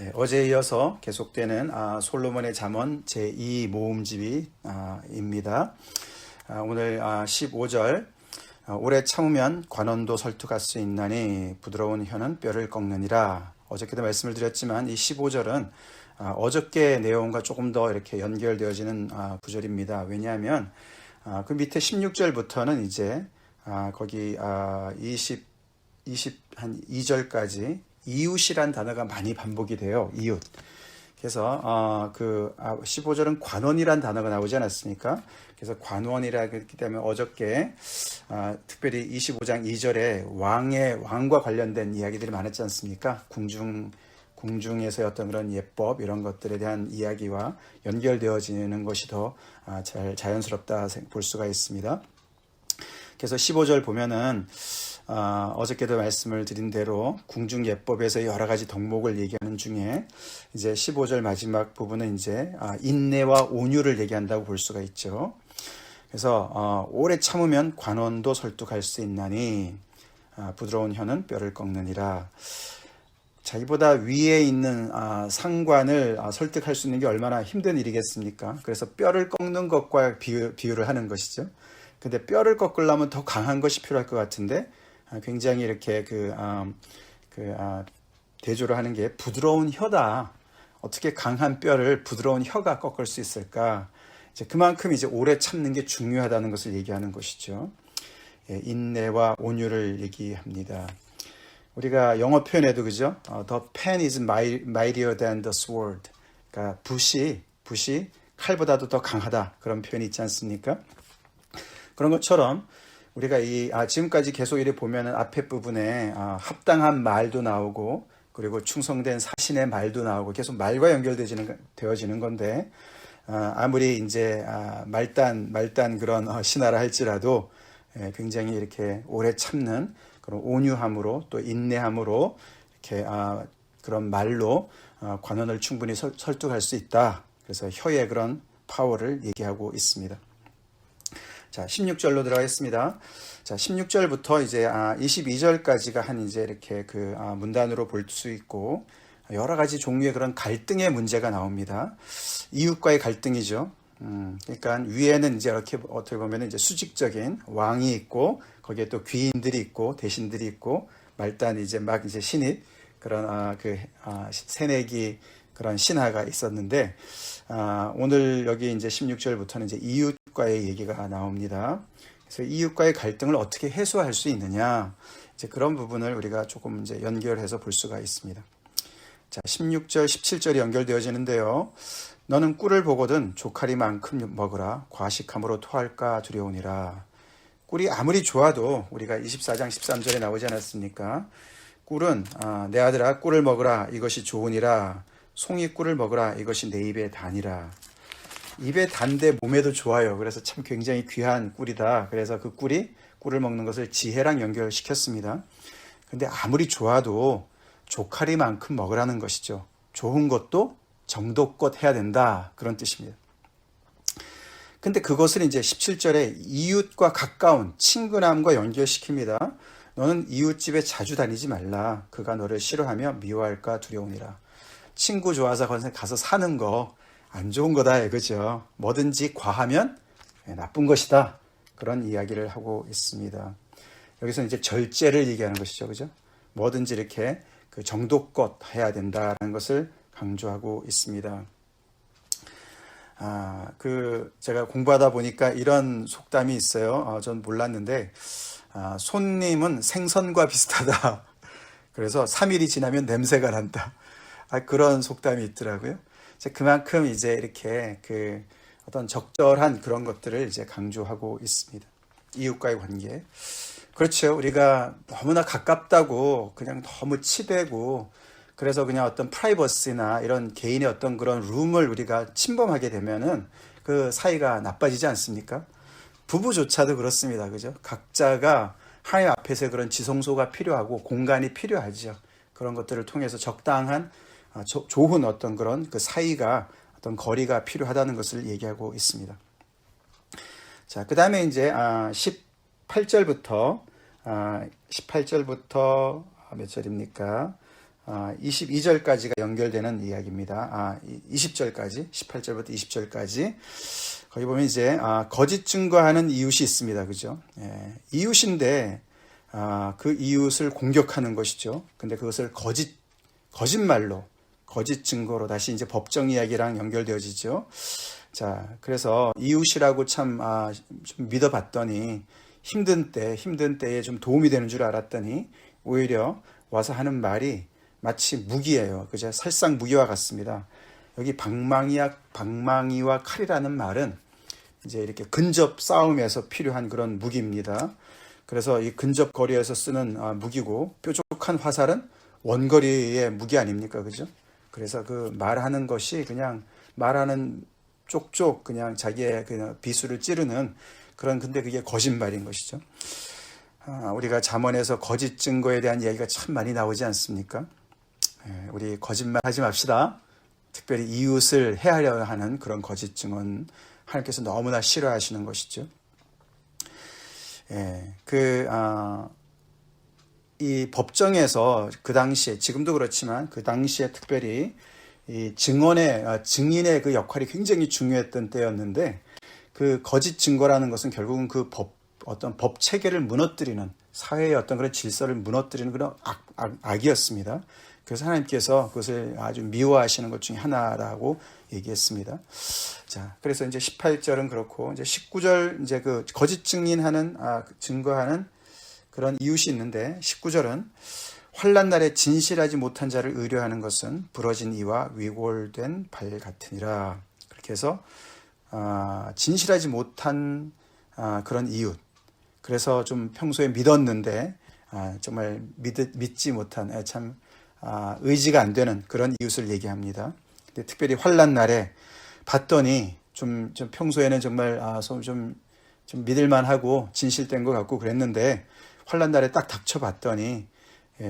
어제에 이어서 계속되는 솔로몬의 잠언 제2 모음집입니다. 오늘 15절 오래 참으면 관원도 설득할 수 있나니 부드러운 혀는 뼈를 꺾느니라. 어저께도 말씀을 드렸지만 이 15절은 어저께 내용과 조금 더 이렇게 연결되어지는 구절입니다. 왜냐하면 그 밑에 16절부터는 이제 거기 한 2절까지 이웃이란 단어가 많이 반복이 돼요. 이웃. 그래서 15절은 관원이란 단어가 나오지 않았습니까? 그래서 관원이라 했기 때문에 어저께 특별히 25장 2절에 왕과 관련된 이야기들이 많았지 않습니까? 궁중에서의 어떤 그런 예법 이런 것들에 대한 이야기와 연결되어지는 것이 더 자연스럽다 볼 수가 있습니다. 그래서 15절 보면은 어저께도 말씀을 드린 대로 궁중 예법에서 여러 가지 덕목을 얘기하는 중에 이제 15절 마지막 부분은 이제 인내와 온유를 얘기한다고 볼 수가 있죠. 그래서 오래 참으면 관원도 설득할 수 있나니 부드러운 혀는 뼈를 꺾느니라. 자기보다 위에 있는 상관을 설득할 수 있는 게 얼마나 힘든 일이겠습니까? 그래서 뼈를 꺾는 것과 비유를 하는 것이죠. 근데 뼈를 꺾으려면 더 강한 것이 필요할 것 같은데 굉장히 이렇게 대조를 하는 게 부드러운 혀다. 어떻게 강한 뼈를 부드러운 혀가 꺾을 수 있을까? 이제 그만큼 이제 오래 참는 게 중요하다는 것을 얘기하는 것이죠. 인내와 온유를 얘기합니다. 우리가 영어 표현에도 그죠? The pen is mightier than the sword. 그러니까 붓이 칼보다도 더 강하다. 그런 표현이 있지 않습니까? 그런 것처럼 우리가 지금까지 계속 이렇게 보면은 앞에 부분에 합당한 말도 나오고 그리고 충성된 사신의 말도 나오고 계속 말과 연결되어지는 건데 아무리 이제 말단 그런 신하라 할지라도 굉장히 이렇게 오래 참는 그런 온유함으로 또 인내함으로 이렇게 그런 말로 관원을 충분히 설득할 수 있다. 그래서 혀의 그런 파워를 얘기하고 있습니다. 자, 16절로 들어가겠습니다. 자, 16절부터 이제 22절까지가 한 이제 이렇게 문단으로 볼 수 있고 여러 가지 종류의 그런 갈등의 문제가 나옵니다. 이웃과의 갈등이죠. 그러니까 위에는 이제 이렇게 어떻게 보면 이제 수직적인 왕이 있고 거기에 또 귀인들이 있고 대신들이 있고 말단 이제 막 이제 신입 그런 새내기 그런 신하가 있었는데 오늘 여기 이제 16절부터는 이제 이웃과의 얘기가 나옵니다. 그래서 이웃과의 갈등을 어떻게 해소할 수 있느냐 이제 그런 부분을 우리가 조금 이제 연결해서 볼 수가 있습니다. 자, 16절, 17절이 연결되어지는데요. 너는 꿀을 보거든 조카리만큼 먹으라. 과식함으로 토할까 두려우니라. 꿀이 아무리 좋아도 우리가 24장 13절에 나오지 않았습니까? 꿀은 내 아들아 꿀을 먹으라. 이것이 좋으니라. 송이 꿀을 먹으라. 이것이 내 입에 다니라. 입에 단데 몸에도 좋아요. 그래서 참 굉장히 귀한 꿀이다. 그래서 그 꿀을 먹는 것을 지혜랑 연결시켰습니다. 근데 아무리 좋아도 조카리만큼 먹으라는 것이죠. 좋은 것도 정도껏 해야 된다. 그런 뜻입니다. 근데 그것을 이제 17절에 이웃과 가까운 친근함과 연결시킵니다. 너는 이웃집에 자주 다니지 말라. 그가 너를 싫어하며 미워할까 두려우니라. 친구 좋아서 가서 사는 거 안 좋은 거다. 그죠? 뭐든지 과하면 나쁜 것이다. 그런 이야기를 하고 있습니다. 여기서 이제 절제를 얘기하는 것이죠. 그죠? 뭐든지 이렇게 정도껏 해야 된다는 것을 강조하고 있습니다. 제가 공부하다 보니까 이런 속담이 있어요. 전 몰랐는데, 손님은 생선과 비슷하다. 그래서 3일이 지나면 냄새가 난다. 그런 속담이 있더라고요. 그만큼 이제 이렇게 어떤 적절한 그런 것들을 이제 강조하고 있습니다. 이웃과의 관계. 그렇죠. 우리가 너무나 가깝다고 그냥 너무 치대고 그래서 그냥 어떤 프라이버시나 이런 개인의 어떤 그런 룸을 우리가 침범하게 되면은 그 사이가 나빠지지 않습니까? 부부조차도 그렇습니다. 그죠? 각자가 하나님 앞에서 그런 지성소가 필요하고 공간이 필요하죠. 그런 것들을 통해서 적당한 좋은 어떤 그런 그 사이가 어떤 거리가 필요하다는 것을 얘기하고 있습니다. 자, 그 다음에 이제 18절부터 몇 절입니까? 22절까지가 연결되는 이야기입니다. 20절까지, 18절부터 20절까지. 거기 보면 이제 거짓 증거하는 이웃이 있습니다. 그죠? 예, 이웃인데 그 이웃을 공격하는 것이죠. 근데 그것을 거짓말로, 거짓 증거로 다시 이제 법정 이야기랑 연결되어지죠. 자, 그래서 이웃이라고 참 좀 믿어봤더니 힘든 때에 좀 도움이 되는 줄 알았더니 오히려 와서 하는 말이 마치 무기예요. 그죠? 살상 무기와 같습니다. 여기 방망이와 칼이라는 말은 이제 이렇게 근접 싸움에서 필요한 그런 무기입니다. 그래서 이 근접 거리에서 쓰는 무기고, 뾰족한 화살은 원거리의 무기 아닙니까? 그죠? 그래서 그 말하는 것이 그냥 말하는 쪽쪽 그냥 자기의 그냥 비수를 찌르는 그런, 근데 그게 거짓말인 것이죠. 우리가 잠언에서 거짓 증거에 대한 이야기가 참 많이 나오지 않습니까? 우리 거짓말 하지 맙시다. 특별히 이웃을 해하려 하는 그런 거짓 증언, 하나님께서 너무나 싫어하시는 것이죠. 이 법정에서 그 당시에, 지금도 그렇지만 그 당시에 특별히 이 증인의 그 역할이 굉장히 중요했던 때였는데, 그 거짓 증거라는 것은 결국은 그 어떤 법 체계를 무너뜨리는, 사회의 어떤 그런 질서를 무너뜨리는 그런 악이었습니다. 그래서 하나님께서 그것을 아주 미워하시는 것 중에 하나라고 얘기했습니다. 자, 그래서 이제 18절은 그렇고, 이제 19절, 이제 그 거짓 증거하는 그런 이웃이 있는데, 19절은 환난 날에 진실하지 못한 자를 의뢰하는 것은 부러진 이와 위골된 발 같으니라. 그렇게 해서 진실하지 못한 그런 이웃, 그래서 좀 평소에 믿었는데 정말 믿지 못한, 참 의지가 안 되는 그런 이웃을 얘기합니다. 근데 특별히 환난 날에 봤더니 좀 평소에는 정말 좀 믿을만하고 진실된 것 같고 그랬는데, 환난 날에 딱 닥쳐봤더니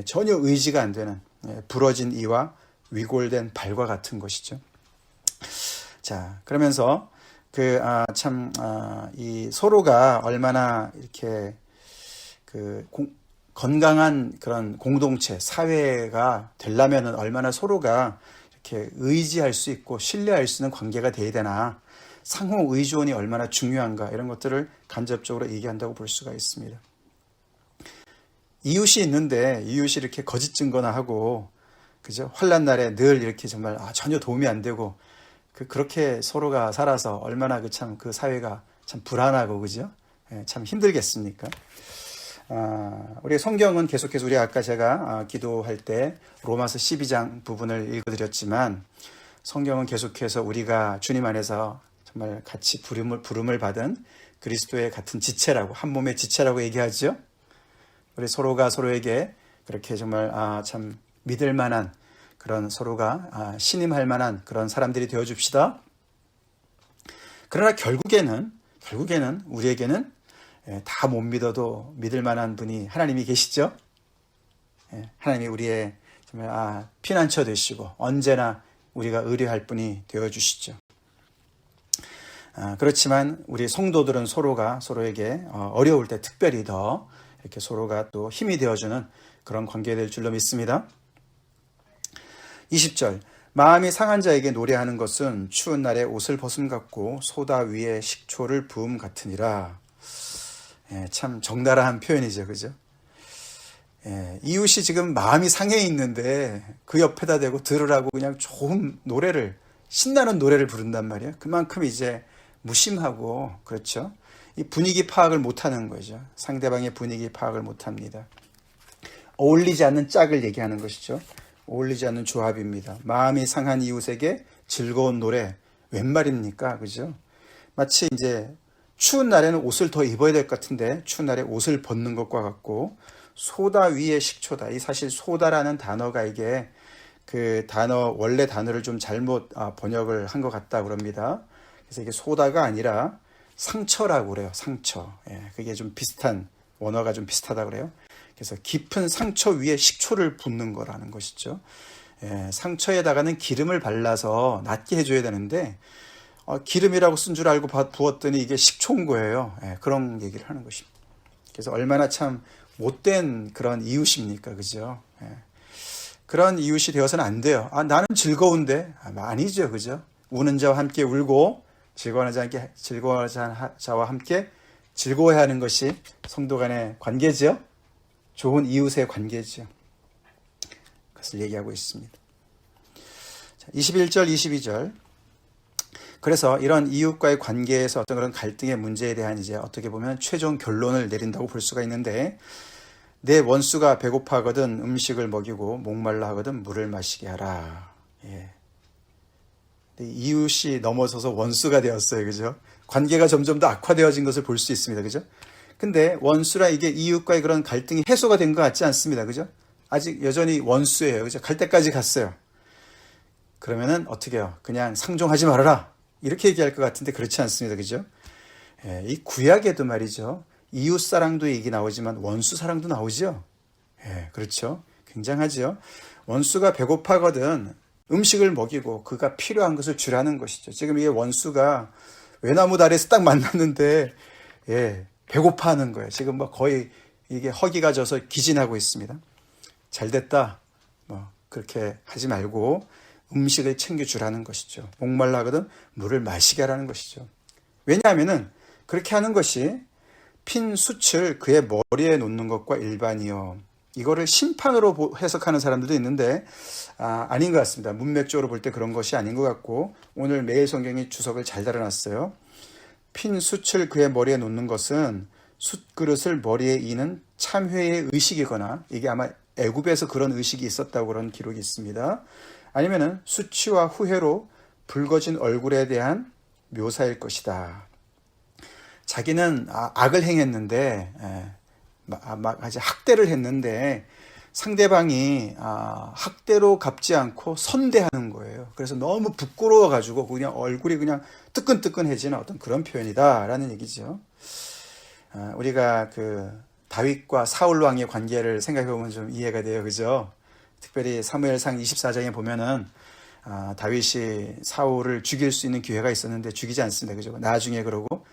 전혀 의지가 안 되는 부러진 이와 위골된 발과 같은 것이죠. 자, 그러면서 이 서로가 얼마나 이렇게 건강한 그런 공동체, 사회가 되려면 얼마나 서로가 이렇게 의지할 수 있고 신뢰할 수 있는 관계가 돼야 되나, 상호 의존이 얼마나 중요한가, 이런 것들을 간접적으로 얘기한다고 볼 수가 있습니다. 이웃이 있는데 이웃이 이렇게 거짓 증거나 하고, 그죠? 환난 날에 늘 이렇게 정말 전혀 도움이 안 되고, 그렇게 서로가 살아서 얼마나 그 사회가 참 불안하고, 그죠? 참 힘들겠습니까? 우리 성경은 계속해서, 우리 아까 제가 기도할 때 로마서 12장 부분을 읽어드렸지만, 성경은 계속해서 우리가 주님 안에서 정말 같이 부름을 받은 그리스도의 같은 지체라고, 한 몸의 지체라고 얘기하죠. 우리 서로가 서로에게 그렇게 정말 참 믿을 만한 그런, 서로가 신임할 만한 그런 사람들이 되어 줍시다. 그러나 결국에는 우리에게는 다 못 믿어도 믿을 만한 분이 하나님이 계시죠. 하나님이 우리의 정말 피난처 되시고 언제나 우리가 의뢰할 분이 되어 주시죠. 그렇지만 우리 성도들은 서로가 서로에게 어려울 때 특별히 더 이렇게 서로가 또 힘이 되어주는 그런 관계가 될 줄로 믿습니다. 20절, 마음이 상한 자에게 노래하는 것은 추운 날에 옷을 벗음 같고 소다 위에 식초를 부음 같으니라. 참 적나라한 표현이죠, 그죠? 이웃이 지금 마음이 상해 있는데 그 옆에다 대고 들으라고 그냥 좋은 노래를, 신나는 노래를 부른단 말이에요. 그만큼 이제 무심하고, 그렇죠? 이 분위기 파악을 못하는 거죠. 상대방의 분위기 파악을 못합니다. 어울리지 않는 짝을 얘기하는 것이죠. 어울리지 않는 조합입니다. 마음이 상한 이웃에게 즐거운 노래, 웬 말입니까? 그죠? 마치 이제 추운 날에는 옷을 더 입어야 될 것 같은데 추운 날에 옷을 벗는 것과 같고, 소다 위에 식초다. 이 사실 소다라는 단어가 이게 그 원래 단어를 좀 잘못 번역을 한 것 같다 그럽니다. 그래서 이게 소다가 아니라 상처라고 그래요. 상처. 그게 좀 비슷한, 원어가 좀 비슷하다 그래요. 그래서 깊은 상처 위에 식초를 붓는 거라는 것이죠. 상처에다가는 기름을 발라서 낫게 해줘야 되는데 기름이라고 쓴 줄 알고 부었더니 이게 식초인 거예요. 그런 얘기를 하는 것입니다. 그래서 얼마나 참 못된 그런 이웃입니까, 그죠? 그런 이웃이 되어서는 안 돼요. 나는 즐거운데. 아니죠. 그죠? 우는 자와 함께 울고 즐거워하는 자와 함께 즐거워해야 하는 것이 성도 간의 관계죠. 좋은 이웃의 관계죠. 그것을 얘기하고 있습니다. 21절, 22절. 그래서 이런 이웃과의 관계에서 어떤 그런 갈등의 문제에 대한 이제 어떻게 보면 최종 결론을 내린다고 볼 수가 있는데, 내 원수가 배고파하거든 음식을 먹이고 목말라 하거든 물을 마시게 하라. 예. 이웃이 넘어서서 원수가 되었어요. 그죠? 관계가 점점 더 악화되어진 것을 볼 수 있습니다. 그죠? 근데 원수라 이게 이웃과의 그런 갈등이 해소가 된 것 같지 않습니다. 그죠? 아직 여전히 원수예요. 그죠? 갈 때까지 갔어요. 그러면은 어떻게 해요? 그냥 상종하지 말아라. 이렇게 얘기할 것 같은데 그렇지 않습니다. 그죠? 예, 이 구약에도 말이죠. 이웃 사랑도 얘기 나오지만 원수 사랑도 나오죠. 예, 그렇죠. 굉장하죠. 원수가 배고파거든 음식을 먹이고 그가 필요한 것을 주라는 것이죠. 지금 이게 원수가 외나무 다리에서 딱 만났는데, 예, 배고파하는 거예요. 지금 뭐 거의 이게 허기가 져서 기진하고 있습니다. 잘 됐다. 뭐 그렇게 하지 말고 음식을 챙겨주라는 것이죠. 목말라 하거든 물을 마시게 하라는 것이죠. 왜냐하면은 그렇게 하는 것이 핀 숯을 그의 머리에 놓는 것과 일반이요. 이거를 심판으로 해석하는 사람들도 있는데 아닌 것 같습니다. 문맥적으로 볼 때 그런 것이 아닌 것 같고, 오늘 매일 성경이 주석을 잘 달아놨어요. 핀 숯을 그의 머리에 놓는 것은 숯그릇을 머리에 이는 참회의 의식이거나, 이게 아마 애굽에서 그런 의식이 있었다고 그런 기록이 있습니다. 아니면은 수치와 후회로 붉어진 얼굴에 대한 묘사일 것이다. 자기는 악을 행했는데, 아주 학대를 했는데 상대방이 학대로 갚지 않고 선대하는 거예요. 그래서 너무 부끄러워가지고 그냥 얼굴이 그냥 뜨끈뜨끈해지는 어떤 그런 표현이다라는 얘기죠. 우리가 그 다윗과 사울 왕의 관계를 생각해보면 좀 이해가 돼요. 그죠? 특별히 사무엘상 24장에 보면은 다윗이 사울을 죽일 수 있는 기회가 있었는데 죽이지 않습니다. 그죠? 나중에 그러고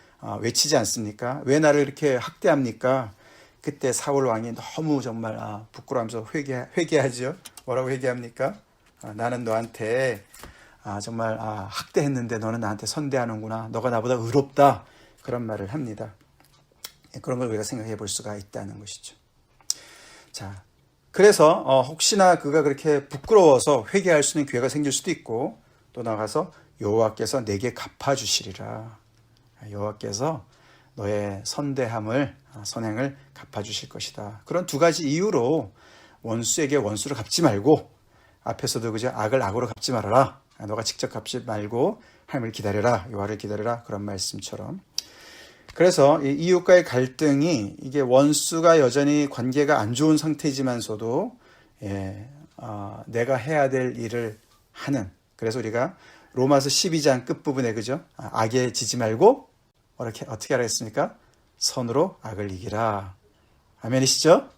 외치지 않습니까? 왜 나를 이렇게 학대합니까? 그때 사울 왕이 너무 정말 부끄러워하면서 회개하죠. 뭐라고 회개합니까? 나는 너한테 정말 학대했는데 너는 나한테 선대하는구나. 너가 나보다 의롭다. 그런 말을 합니다. 그런 걸 우리가 생각해 볼 수가 있다는 것이죠. 자, 그래서 혹시나 그가 그렇게 부끄러워서 회개할 수 있는 기회가 생길 수도 있고, 또 나가서 여호와께서 내게 갚아주시리라. 여호와께서 너의 선대함을, 선행을 갚아주실 것이다. 그런 두 가지 이유로 원수에게 원수를 갚지 말고, 앞에서도 그저 악을 악으로 갚지 말아라. 너가 직접 갚지 말고 하나님을 기다려라. 여호와를 기다려라. 그런 말씀처럼. 그래서 이 이웃과의 갈등이, 이게 원수가 여전히 관계가 안 좋은 상태지만서도 내가 해야 될 일을 하는, 그래서 우리가 로마서 12장 끝부분에 그죠? 악에 지지 말고 어떻게 하라겠습니까? 선으로 악을 이기라. 아멘이시죠?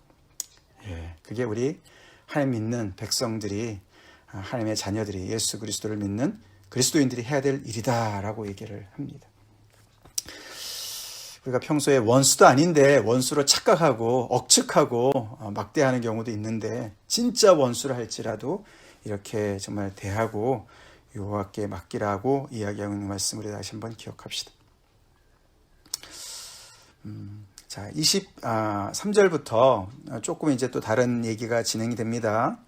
예, 그게 우리 하나님 믿는 백성들이, 하나님의 자녀들이, 예수 그리스도를 믿는 그리스도인들이 해야 될 일이다라고 얘기를 합니다. 우리가 평소에 원수도 아닌데 원수로 착각하고 억측하고 막대하는 경우도 있는데, 진짜 원수를 할지라도 이렇게 정말 대하고 여호와께 맡기라고 이야기하고 있는 말씀을 다시 한번 기억합시다. 자, 23절부터 조금 이제 또 다른 얘기가 진행이 됩니다.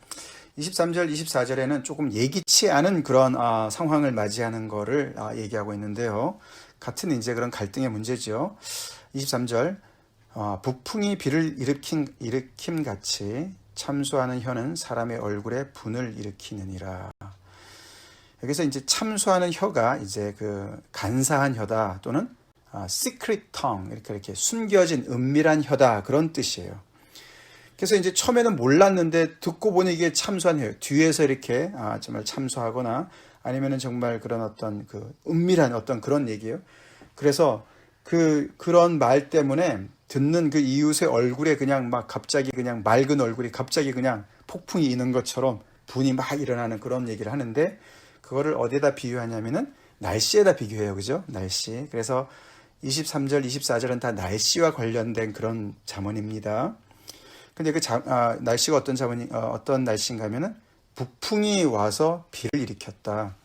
23절, 24절에는 조금 예기치 않은 그런 상황을 맞이하는 거를 얘기하고 있는데요. 같은 이제 그런 갈등의 문제죠. 23절, 북풍이 비를 일으킴 같이 참수하는 혀는 사람의 얼굴에 분을 일으키느니라. 여기서 이제 참수하는 혀가 이제 그 간사한 혀다, 또는 secret tongue, 이렇게 숨겨진 은밀한 혀다, 그런 뜻이에요. 그래서 이제 처음에는 몰랐는데 듣고 보니 이게 참수한 혀예요. 뒤에서 이렇게 정말 참수하거나 아니면은 정말 그런 어떤 그 은밀한 어떤 그런 얘기예요. 그래서 그런 말 때문에 듣는 그 이웃의 얼굴에 그냥 막 갑자기 그냥 맑은 얼굴이 갑자기 그냥 폭풍이 있는 것처럼 분이 막 일어나는 그런 얘기를 하는데, 그거를 어디에다 비유하냐면은 날씨에다 비교해요. 그죠? 날씨. 그래서 23절, 24절은 다 날씨와 관련된 그런 잠언입니다. 근데 날씨가 어떤 날씨인가 하면은 북풍이 와서 비를 일으켰다.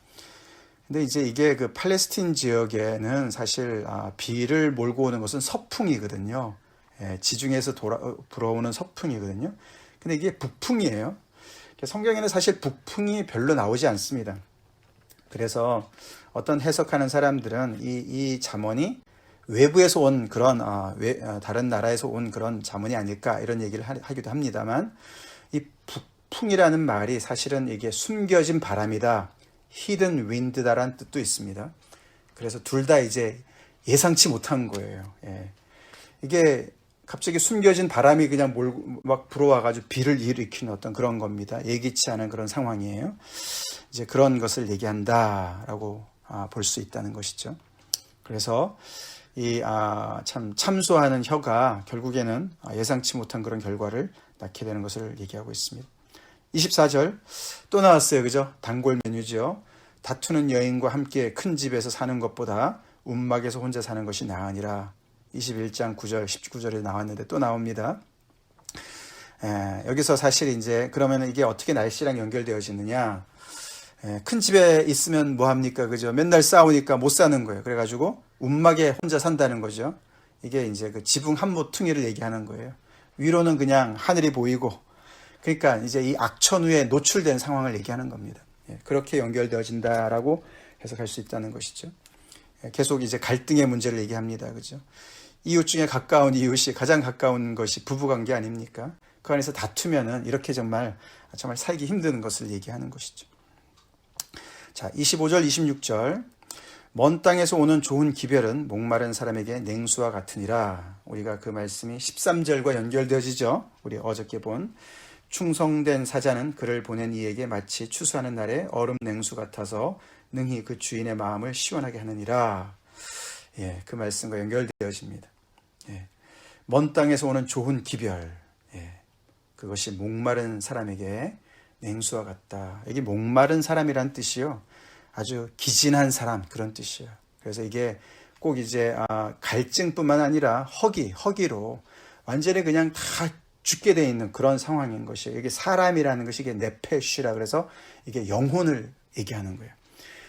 근데 이제 이게 그 팔레스틴 지역에는 사실 비를 몰고 오는 것은 서풍이거든요. 지중해에서 불어오는 서풍이거든요. 근데 이게 북풍이에요. 성경에는 사실 북풍이 별로 나오지 않습니다. 그래서 어떤 해석하는 사람들은 이 잠언이 외부에서 온 그런 다른 나라에서 온 그런 잠언이 아닐까 이런 얘기를 하기도 합니다만, 이 북풍이라는 말이 사실은 이게 숨겨진 바람이다, hidden wind다라는 뜻도 있습니다. 그래서 둘 다 이제 예상치 못한 거예요. 이게 갑자기 숨겨진 바람이 그냥 막 불어와가지고 비를 일으키는 어떤 그런 겁니다. 예기치 않은 그런 상황이에요. 이제 그런 것을 얘기한다라고 볼 수 있다는 것이죠. 그래서 이 참소하는 혀가 결국에는 예상치 못한 그런 결과를 낳게 되는 것을 얘기하고 있습니다. 24절 또 나왔어요. 그죠? 단골 메뉴죠. 다투는 여인과 함께 큰 집에서 사는 것보다 움막에서 혼자 사는 것이 나으니라. 21장 9절, 19절에 나왔는데 또 나옵니다. 여기서 사실 이제 그러면 이게 어떻게 날씨랑 연결되어지느냐? 큰 집에 있으면 뭐 합니까? 그죠? 맨날 싸우니까 못 사는 거예요. 그래가지고 움막에 혼자 산다는 거죠. 이게 이제 그 지붕 한 모퉁이를 얘기하는 거예요. 위로는 그냥 하늘이 보이고, 그러니까 이제 이 악천후에 노출된 상황을 얘기하는 겁니다. 그렇게 연결되어진다라고 해석할 수 있다는 것이죠. 계속 이제 갈등의 문제를 얘기합니다. 그죠? 이웃 중에 가까운 이웃이 가장 가까운 것이 부부관계 아닙니까? 그 안에서 다투면은 이렇게 정말 살기 힘든 것을 얘기하는 것이죠. 자, 25절, 26절. 먼 땅에서 오는 좋은 기별은 목마른 사람에게 냉수와 같으니라. 우리가 그 말씀이 13절과 연결되어지죠. 우리 어저께 본 충성된 사자는 그를 보낸 이에게 마치 추수하는 날에 얼음 냉수 같아서 능히 그 주인의 마음을 시원하게 하느니라. 그 말씀과 연결되어집니다. 먼 땅에서 오는 좋은 기별, 그것이 목마른 사람에게 냉수와 같다. 여기 목마른 사람이란 뜻이요, 아주 기진한 사람, 그런 뜻이에요. 그래서 이게 꼭 이제 갈증뿐만 아니라 허기로 완전히 그냥 다 죽게 돼 있는 그런 상황인 것이에요. 이게 사람이라는 것이 이게 네페쉬라 그래서 이게 영혼을 얘기하는 거예요.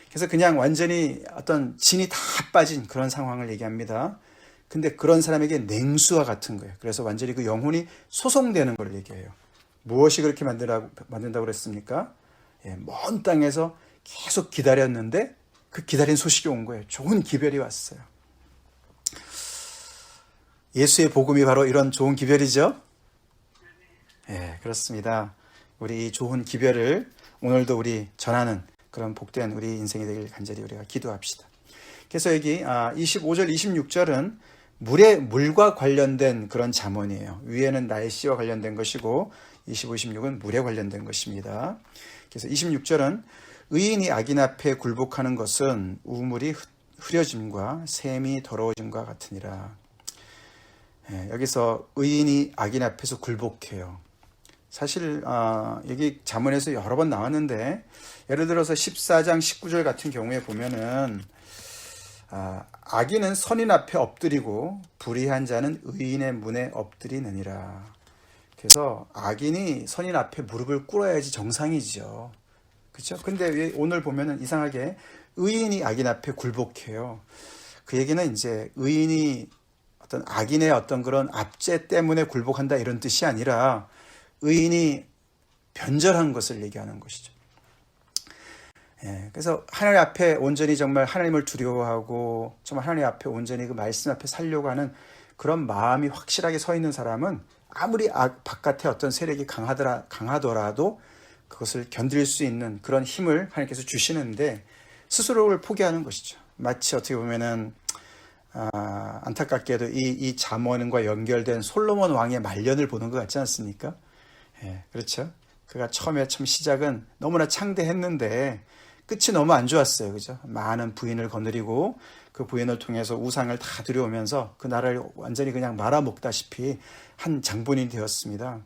그래서 그냥 완전히 어떤 진이 다 빠진 그런 상황을 얘기합니다. 근데 그런 사람에게 냉수와 같은 거예요. 그래서 완전히 그 영혼이 소송되는 걸 얘기해요. 무엇이 그렇게 만든다고 그랬습니까? 먼 땅에서 계속 기다렸는데 그 기다린 소식이 온 거예요. 좋은 기별이 왔어요. 예수의 복음이 바로 이런 좋은 기별이죠. 그렇습니다. 우리 이 좋은 기별을 오늘도 우리 전하는 그런 복된 우리 인생이 되길 간절히 우리가 기도합시다. 그래서 여기 25절, 26절은 물과 관련된 그런 잠언이에요. 위에는 날씨와 관련된 것이고 25, 26은 물에 관련된 것입니다. 그래서 26절은 의인이 악인 앞에 굴복하는 것은 우물이 흐려짐과 샘이 더러워짐과 같으니라. 여기서 의인이 악인 앞에서 굴복해요. 사실 여기 잠언에서 여러 번 나왔는데, 예를 들어서 14장 19절 같은 경우에 보면은 악인은 선인 앞에 엎드리고 불의한 자는 의인의 문에 엎드리느니라. 그래서 악인이 선인 앞에 무릎을 꿇어야지 정상이죠. 그렇죠? 근데 왜 오늘 보면은 이상하게 의인이 악인 앞에 굴복해요. 그 얘기는 이제 의인이 어떤 악인의 어떤 그런 압제 때문에 굴복한다 이런 뜻이 아니라 의인이 변절한 것을 얘기하는 것이죠. 그래서 하나님 앞에 온전히 정말 하나님을 두려워하고 정말 하나님 앞에 온전히 그 말씀 앞에 살려고 하는 그런 마음이 확실하게 서 있는 사람은 아무리 바깥에 어떤 세력이 강하더라도 그것을 견딜 수 있는 그런 힘을 하나님께서 주시는데 스스로를 포기하는 것이죠. 마치 어떻게 보면은 안타깝게도 이 잠언과 연결된 솔로몬 왕의 말년을 보는 것 같지 않습니까? 그렇죠. 그가 처음 시작은 너무나 창대했는데 끝이 너무 안 좋았어요. 그죠? 많은 부인을 거느리고 그 부인을 통해서 우상을 다 들여오면서 그 나라를 완전히 그냥 말아먹다시피 한 장본인이 되었습니다.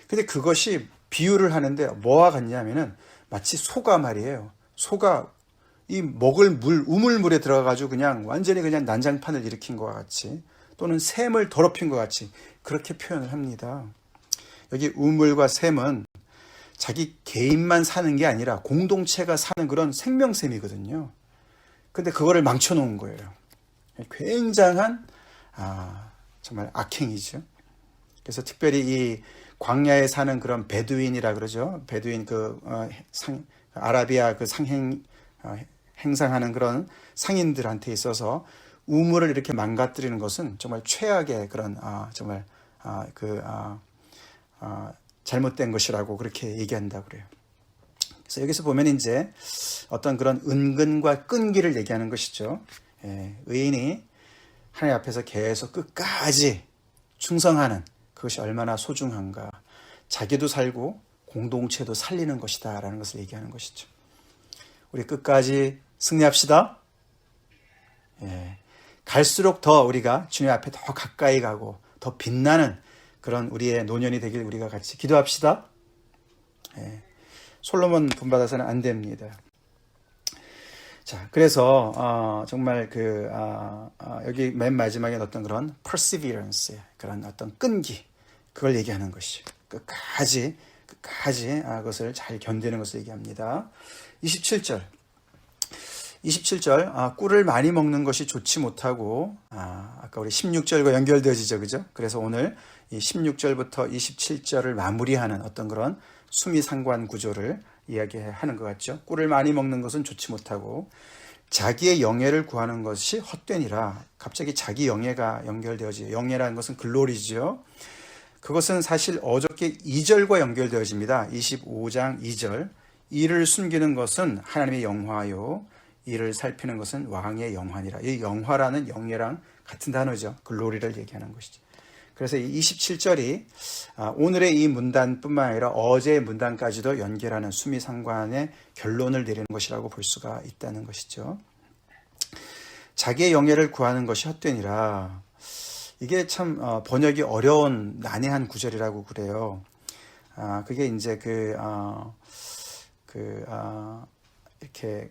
근데 그것이 비유를 하는데 뭐와 같냐면은 마치 소가 말이에요. 소가 이 먹을 우물물에 들어가가지고 그냥 완전히 그냥 난장판을 일으킨 것과 같이, 또는 샘을 더럽힌 것 같이 그렇게 표현을 합니다. 여기 우물과 샘은 자기 개인만 사는 게 아니라 공동체가 사는 그런 생명셈이거든요. 근데 그거를 망쳐놓은 거예요. 굉장한 정말 악행이죠. 그래서 특별히 이 광야에 사는 그런 베두인이라 그러죠. 베두인 아라비아 행상하는 그런 상인들한테 있어서 우물을 이렇게 망가뜨리는 것은 정말 최악의 그런 정말 잘못된 것이라고 그렇게 얘기한다고 그래요. 그래서 여기서 보면 이제 어떤 그런 은근과 끈기를 얘기하는 것이죠. 의인이 하나님 앞에서 계속 끝까지 충성하는 그것이 얼마나 소중한가. 자기도 살고 공동체도 살리는 것이다 라는 것을 얘기하는 것이죠. 우리 끝까지 승리합시다. 갈수록 더 우리가 주님 앞에 더 가까이 가고 더 빛나는 그런 우리의 노년이 되길 우리가 같이 기도합시다. 솔로몬 본받아서는 안 됩니다. 자, 그래서 정말 여기 맨 마지막에 어떤 그런 perseverance, 그런 어떤 끈기, 그걸 얘기하는 것이죠. 끝까지 그것을 잘 견디는 것을 얘기합니다. 27절, 꿀을 많이 먹는 것이 좋지 못하고, 아까 우리 16절과 연결되어지죠, 그죠? 그래서 오늘 이 16절부터 27절을 마무리하는 어떤 그런 수미상관 구조를 이야기하는 것 같죠. 꿀을 많이 먹는 것은 좋지 못하고 자기의 영예를 구하는 것이 헛되니라. 갑자기 자기 영예가 연결되어지죠. 영예라는 것은 글로리죠. 그것은 사실 어저께 2절과 연결되어집니다. 25장 2절. 이를 숨기는 것은 하나님의 영화요, 이를 살피는 것은 왕의 영화니라. 이 영화라는 영예랑 같은 단어죠. 글로리를 얘기하는 것이죠. 그래서 이 27절이 오늘의 이 문단뿐만 아니라 어제의 문단까지도 연결하는 수미상관의 결론을 내리는 것이라고 볼 수가 있다는 것이죠. 자기의 영예를 구하는 것이 헛되니라. 이게 참 번역이 어려운 난해한 구절이라고 그래요. 그게 이제 이렇게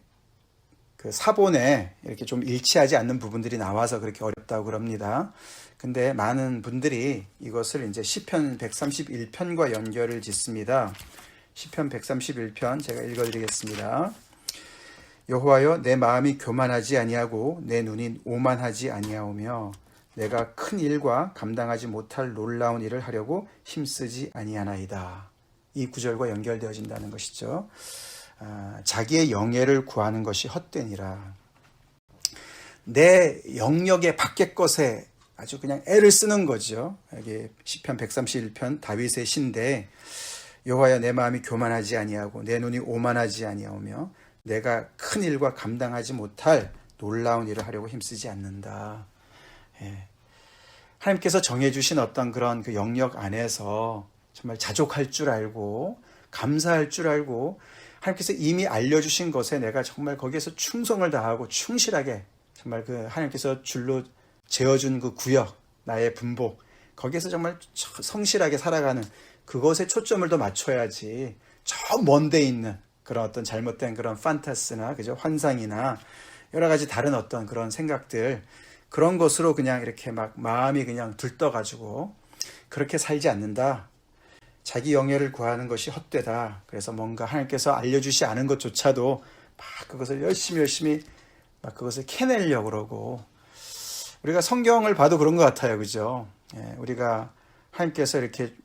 사본에 이렇게 좀 일치하지 않는 부분들이 나와서 그렇게 어렵다고 그럽니다. 근데 많은 분들이 이것을 이제 시편 131편과 연결을 짓습니다. 시편 131편 제가 읽어드리겠습니다. 여호와여, 내 마음이 교만하지 아니하고 내 눈이 오만하지 아니하오며 내가 큰 일과 감당하지 못할 놀라운 일을 하려고 힘쓰지 아니하나이다. 이 구절과 연결되어진다는 것이죠. 자기의 영예를 구하는 것이 헛되니라. 내 영역의 밖의 것에 아주 그냥 애를 쓰는 거죠. 여기 시편 131편 다윗의 시인데, 여호와여, 내 마음이 교만하지 아니하고 내 눈이 오만하지 아니하오며 내가 큰 일과 감당하지 못할 놀라운 일을 하려고 힘쓰지 않는다. 하나님께서 정해주신 어떤 그런 그 영역 안에서 정말 자족할 줄 알고 감사할 줄 알고 하나님께서 이미 알려주신 것에 내가 정말 거기에서 충성을 다하고 충실하게 정말 하나님께서 줄로 재어준 그 구역, 나의 분복, 거기에서 정말 성실하게 살아가는 그것에 초점을 더 맞춰야지 저 먼 데 있는 그런 어떤 잘못된 그런 판타스나 그죠, 환상이나 여러 가지 다른 어떤 그런 생각들, 그런 것으로 그냥 이렇게 막 마음이 그냥 들떠가지고 그렇게 살지 않는다. 자기 영예를 구하는 것이 헛되다. 그래서 뭔가 하나님께서 알려주시 않은 것조차도 막 그것을 열심히 막 그것을 캐내려고 그러고, 우리가 성경을 봐도 그런 것 같아요. 그죠? 우리가 하나님께서 이렇게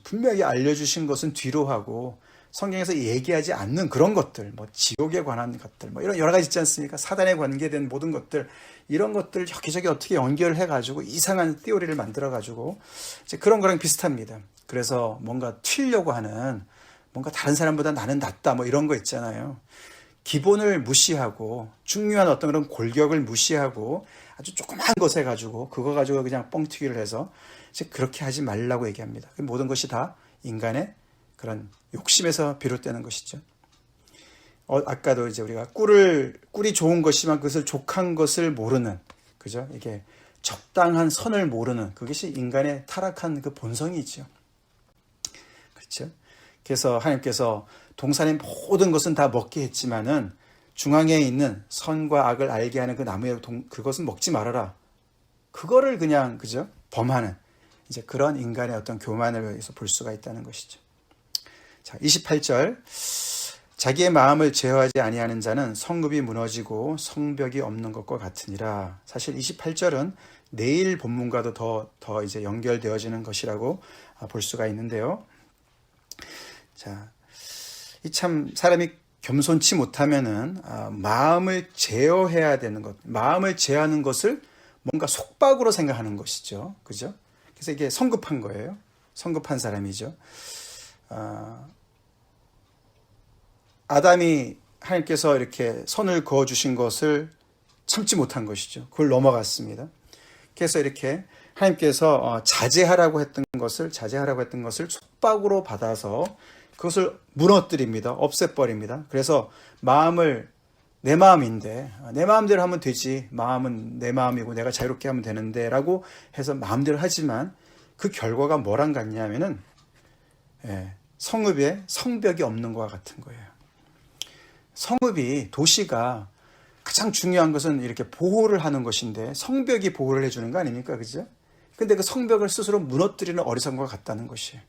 분명히 알려주신 것은 뒤로 하고, 성경에서 얘기하지 않는 그런 것들, 뭐 지옥에 관한 것들, 뭐 이런 여러 가지 있지 않습니까? 사단에 관계된 모든 것들, 이런 것들 여기저기 어떻게 연결해가지고 이상한 띠오리를 만들어가지고 이제 그런 거랑 비슷합니다. 그래서 뭔가 튀려고 하는, 뭔가 다른 사람보다 나는 낫다, 뭐 이런 거 있잖아요. 기본을 무시하고 중요한 어떤 그런 골격을 무시하고 아주 조그만 것에 가지고 그거 가지고 그냥 뻥튀기를 해서 이제 그렇게 하지 말라고 얘기합니다. 모든 것이 다 인간의 그런 욕심에서 비롯되는 것이죠. 아까도 이제 우리가 꿀이 좋은 것이지만 그것을 족한 것을 모르는, 그죠? 이게 적당한 선을 모르는, 그것이 인간의 타락한 그 본성이죠. 그렇죠? 그래서 하나님께서 동산의 모든 것은 다 먹게 했지만은 중앙에 있는 선과 악을 알게 하는 그 나무의 그것은 먹지 말아라. 그거를 그냥, 그죠? 범하는 이제 그런 인간의 어떤 교만을 볼 수가 있다는 것이죠. 자, 28절. 자기의 마음을 제어하지 아니하는 자는 성읍이 무너지고 성벽이 없는 것과 같으니라. 사실 28절은 내일 본문과도 더 이제 연결되어지는 것이라고 볼 수가 있는데요. 자, 이 참 사람이 겸손치 못하면은 마음을 제어해야 되는 것, 마음을 제어하는 것을 뭔가 속박으로 생각하는 것이죠. 그죠? 그래서 이게 성급한 거예요. 성급한 사람이죠. 아담이 하나님께서 이렇게 선을 그어 주신 것을 참지 못한 것이죠. 그걸 넘어갔습니다. 그래서 이렇게 하나님께서 자제하라고 했던 것을 속박으로 받아서 그것을 무너뜨립니다. 없애버립니다. 그래서 마음을 내 마음인데 내 마음대로 하면 되지. 마음은 내 마음이고 내가 자유롭게 하면 되는데 라고 해서 마음대로 하지만 그 결과가 뭐랑 같냐면은 성읍에 성벽이 없는 것과 같은 거예요. 성읍이 도시가 가장 중요한 것은 이렇게 보호를 하는 것인데 성벽이 보호를 해주는 거 아닙니까? 그죠? 근데 그 성벽을 스스로 무너뜨리는 어리석은 것과 같다는 것이에요.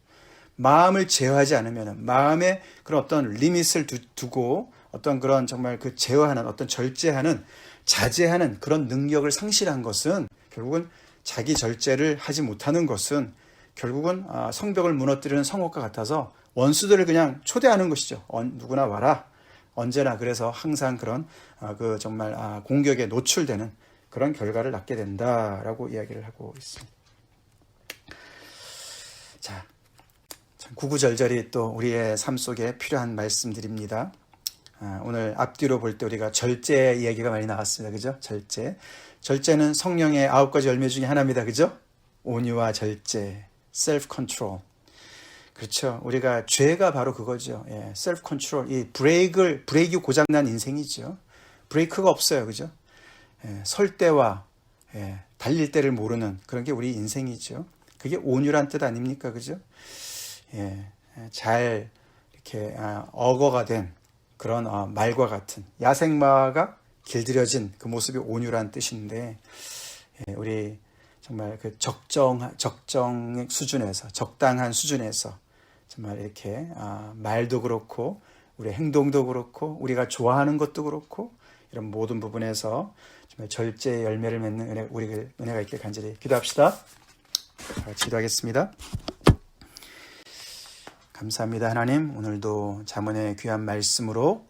마음을 제어하지 않으면 마음에 그런 어떤 리밋을 두고 어떤 그런 정말 그 제어하는 어떤 절제하는 자제하는 그런 능력을 상실한 것은 결국은 자기 절제를 하지 못하는 것은 결국은 성벽을 무너뜨리는 성읍과 같아서 원수들을 그냥 초대하는 것이죠. 누구나 와라. 언제나 그래서 항상 그런 그 정말 공격에 노출되는 그런 결과를 낳게 된다라고 이야기를 하고 있습니다. 자, 구구절절이 또 우리의 삶 속에 필요한 말씀들입니다. 오늘 앞뒤로 볼 때 우리가 절제 이야기가 많이 나왔습니다. 그죠? 절제. 절제는 성령의 9가지 열매 중에 하나입니다. 그죠? 온유와 절제, self control. 그렇죠. 우리가 죄가 바로 그거죠. 셀프 컨트롤. 이 브레이크 고장난 인생이죠. 브레이크가 없어요. 그죠? 설 때와 달릴 때를 모르는 그런 게 우리 인생이죠. 그게 온유란 뜻 아닙니까? 그죠? 잘 이렇게 억어가 된 그런 말과 같은 야생마가 길들여진 그 모습이 온유란 뜻인데 우리 정말 그 적정 수준에서 적당한 수준에서 정말 이렇게 말도 그렇고 우리 행동도 그렇고 우리가 좋아하는 것도 그렇고 이런 모든 부분에서 정말 절제의 열매를 맺는 은혜가 있길 간절히 기도합시다. 같이 기도하겠습니다. 감사합니다. 하나님, 오늘도 잠언의 귀한 말씀으로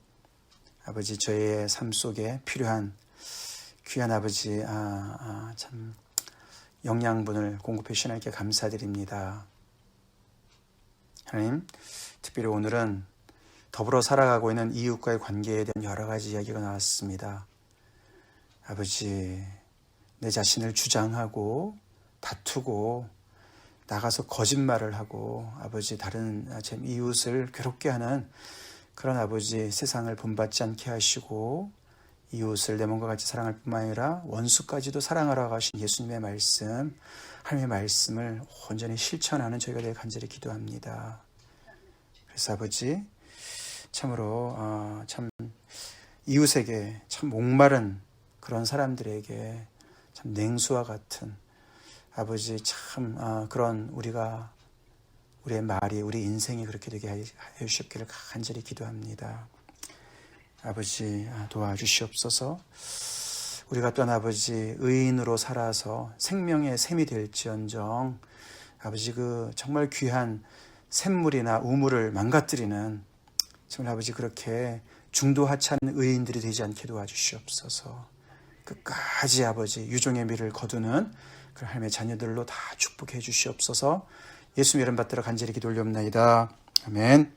아버지 저희의 삶 속에 필요한 귀한 아버지 참 영양분을 공급해 주신 하나님께 감사드립니다. 하나님, 특별히 오늘은 더불어 살아가고 있는 이웃과의 관계에 대한 여러 가지 이야기가 나왔습니다. 아버지, 내 자신을 주장하고 다투고 나가서 거짓말을 하고 아버지 다른 제 이웃을 괴롭게 하는 그런 아버지 세상을 본받지 않게 하시고 이웃을 내 몸과 같이 사랑할 뿐만 아니라 원수까지도 사랑하라고 하신 예수님의 말씀, 하나님의 말씀을 온전히 실천하는 저희가 되길 간절히 기도합니다. 그래서 아버지 참으로 참 이웃에게 참 목마른 그런 사람들에게 참 냉수와 같은 아버지 참 그런 우리의 말이 우리 인생이 그렇게 되게 해 주시기를 간절히 기도합니다. 아버지 도와주시옵소서. 우리가 또한 아버지 의인으로 살아서 생명의 샘이 될지언정 아버지 그 정말 귀한 샘물이나 우물을 망가뜨리는 정말 아버지 그렇게 중도하찮은 의인들이 되지 않게 도와주시옵소서. 끝까지 아버지 유종의 미를 거두는 그 하나님의 자녀들로 다 축복해 주시옵소서. 예수님 이름 받들어 간절히 기도 올려옵나이다. 아멘.